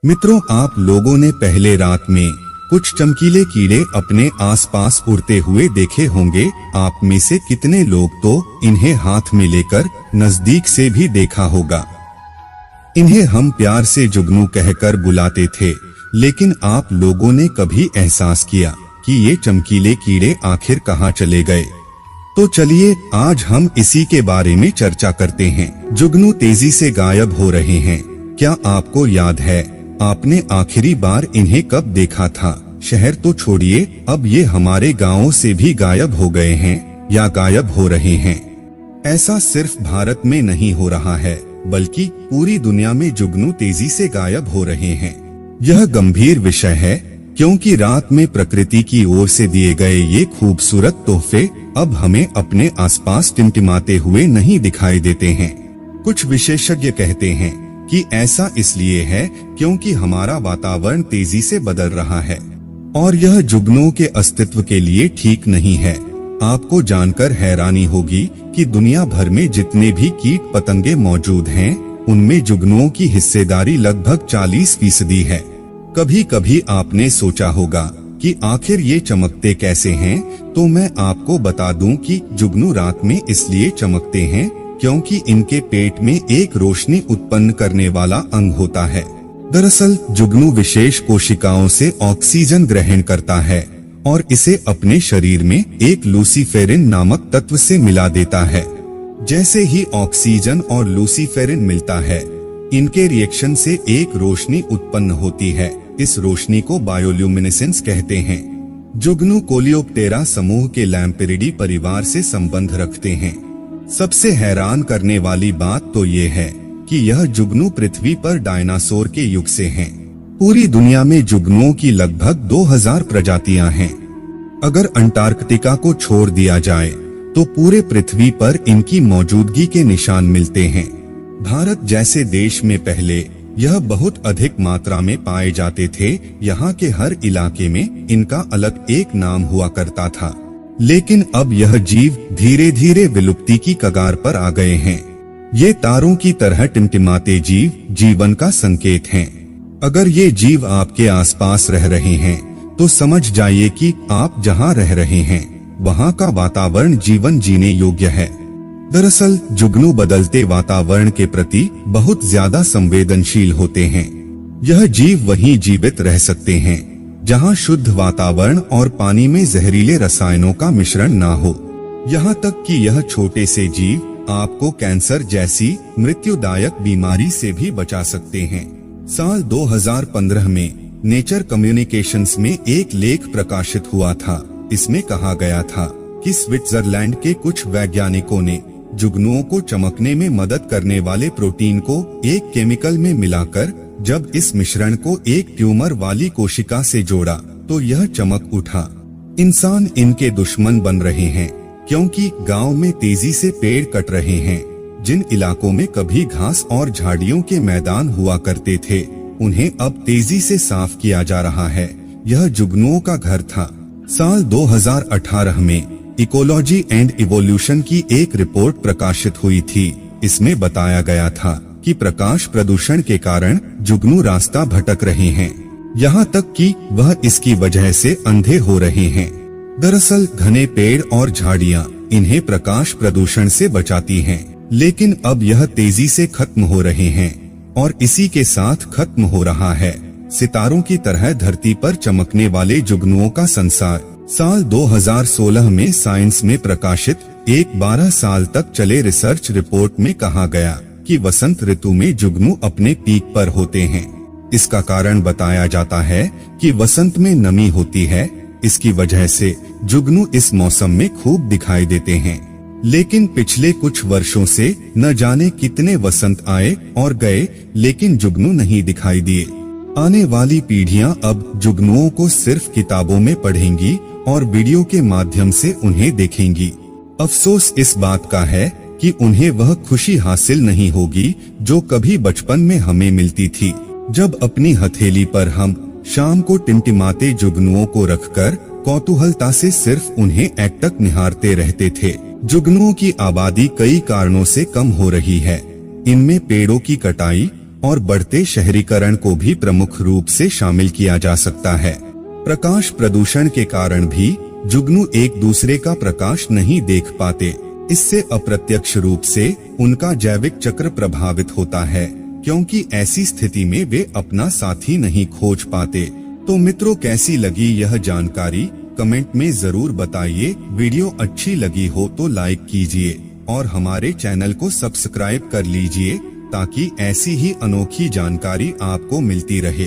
मित्रों, आप लोगों ने पहले रात में कुछ चमकीले कीड़े अपने आसपास उड़ते हुए देखे होंगे। आप में से कितने लोग तो इन्हें हाथ में लेकर नजदीक से भी देखा होगा। इन्हें हम प्यार से जुगनू कहकर बुलाते थे, लेकिन आप लोगों ने कभी एहसास किया कि ये चमकीले कीड़े आखिर कहाँ चले गए? तो चलिए आज हम इसी के बारे में चर्चा करते हैं। जुगनू तेजी से गायब हो रहे हैं। क्या आपको याद है आपने आखिरी बार इन्हें कब देखा था? शहर तो छोड़िए, अब ये हमारे गांवों से भी गायब हो गए हैं या गायब हो रहे हैं। ऐसा सिर्फ भारत में नहीं हो रहा है, बल्कि पूरी दुनिया में जुगनू तेजी से गायब हो रहे हैं। यह गंभीर विषय है, क्योंकि रात में प्रकृति की ओर से दिए गए ये खूबसूरत तोहफे अब हमें अपने आसपास टिमटिमाते हुए नहीं दिखाई देते हैं। कुछ विशेषज्ञ कहते हैं कि ऐसा इसलिए है क्योंकि हमारा वातावरण तेजी से बदल रहा है और यह जुगनुओं के अस्तित्व के लिए ठीक नहीं है। आपको जानकर हैरानी होगी कि दुनिया भर में जितने भी कीट पतंगे मौजूद हैं, उनमें जुगनुओं की हिस्सेदारी लगभग 40% है। कभी कभी आपने सोचा होगा कि आखिर ये चमकते कैसे हैं? तो मैं आपको बता दूं कि जुगनू रात में इसलिए चमकते हैं क्योंकि इनके पेट में एक रोशनी उत्पन्न करने वाला अंग होता है। दरअसल जुगनू विशेष कोशिकाओं से ऑक्सीजन ग्रहण करता है और इसे अपने शरीर में एक लूसीफेरिन नामक तत्व से मिला देता है। जैसे ही ऑक्सीजन और लूसीफेरिन मिलता है, इनके रिएक्शन से एक रोशनी उत्पन्न होती है। इस रोशनी को बायोल्यूमिनेसेंस कहते हैं। जुगनू कोलियोप्टेरा समूह के लैम्पेरिडी परिवार से संबंध रखते हैं। सबसे हैरान करने वाली बात तो ये है कि यह जुगनू पृथ्वी पर डायनासोर के युग से हैं। पूरी दुनिया में जुगनुओं की लगभग 2000 प्रजातियां हैं। अगर अंटार्कटिका को छोड़ दिया जाए तो पूरे पृथ्वी पर इनकी मौजूदगी के निशान मिलते हैं। भारत जैसे देश में पहले यह बहुत अधिक मात्रा में पाए जाते थे। यहाँ के हर इलाके में इनका अलग एक नाम हुआ करता था, लेकिन अब यह जीव धीरे धीरे विलुप्ति की कगार पर आ गए हैं। ये तारों की तरह टिमटिमाते जीव जीवन का संकेत हैं। अगर ये जीव आपके आसपास रह रहे हैं तो समझ जाइए कि आप जहाँ रह रहे हैं वहाँ का वातावरण जीवन जीने योग्य है। दरअसल जुगनू बदलते वातावरण के प्रति बहुत ज्यादा संवेदनशील होते हैं। यह जीव वहीं जीवित रह सकते हैं जहां शुद्ध वातावरण और पानी में जहरीले रसायनों का मिश्रण ना हो। यहाँ तक कि यह छोटे से जीव आपको कैंसर जैसी मृत्युदायक बीमारी से भी बचा सकते हैं। साल 2015 में नेचर कम्युनिकेशंस में एक लेख प्रकाशित हुआ था। इसमें कहा गया था कि स्विट्जरलैंड के कुछ वैज्ञानिकों ने जुगनुओं को चमकने में मदद करने वाले प्रोटीन को एक केमिकल में मिलाकर जब इस मिश्रण को एक ट्यूमर वाली कोशिका से जोड़ा तो यह चमक उठा। इंसान इनके दुश्मन बन रहे हैं क्योंकि गांव में तेजी से पेड़ कट रहे हैं। जिन इलाकों में कभी घास और झाड़ियों के मैदान हुआ करते थे, उन्हें अब तेजी से साफ किया जा रहा है। यह जुगनुओं का घर था। साल 2018 में इकोलॉजी एंड इवोल्यूशन की एक रिपोर्ट प्रकाशित हुई थी। इसमें बताया गया था कि प्रकाश प्रदूषण के कारण जुगनू रास्ता भटक रहे हैं, यहाँ तक कि वह इसकी वजह से अंधे हो रहे हैं। दरअसल घने पेड़ और झाड़ियाँ इन्हें प्रकाश प्रदूषण से बचाती हैं, लेकिन अब यह तेजी से खत्म हो रहे हैं और इसी के साथ खत्म हो रहा है सितारों की तरह धरती पर चमकने वाले जुगनुओं का संसार। साल 2016 में साइंस में प्रकाशित एक 12 साल तक चले रिसर्च रिपोर्ट में कहा गया कि वसंत ऋतु में जुगनू अपने पीक पर होते हैं। इसका कारण बताया जाता है कि वसंत में नमी होती है। इसकी वजह से जुगनू इस मौसम में खूब दिखाई देते हैं। लेकिन पिछले कुछ वर्षों से न जाने कितने वसंत आए और गए, लेकिन जुगनू नहीं दिखाई दिए। आने वाली पीढ़ियां अब जुगनुओं को सिर्फ किताबों में पढ़ेंगी और वीडियो के माध्यम से उन्हें देखेंगी। अफसोस इस बात का है कि उन्हें वह खुशी हासिल नहीं होगी जो कभी बचपन में हमें मिलती थी, जब अपनी हथेली पर हम शाम को टिमटिमाते जुगनुओं को रखकर कौतूहलता से सिर्फ उन्हें एकटक निहारते रहते थे। जुगनुओं की आबादी कई कारणों से कम हो रही है। इनमें पेड़ों की कटाई, और बढ़ते शहरीकरण को भी प्रमुख रूप से शामिल किया जा सकता है। प्रकाश प्रदूषण के कारण भी जुगनू एक दूसरे का प्रकाश नहीं देख पाते। इससे अप्रत्यक्ष रूप से उनका जैविक चक्र प्रभावित होता है, क्योंकि ऐसी स्थिति में वे अपना साथी नहीं खोज पाते। तो मित्रों, कैसी लगी यह जानकारी कमेंट में जरूर बताइए। वीडियो अच्छी लगी हो तो लाइक कीजिए और हमारे चैनल को सब्सक्राइब कर लीजिए ताकि ऐसी ही अनोखी जानकारी आपको मिलती रहे।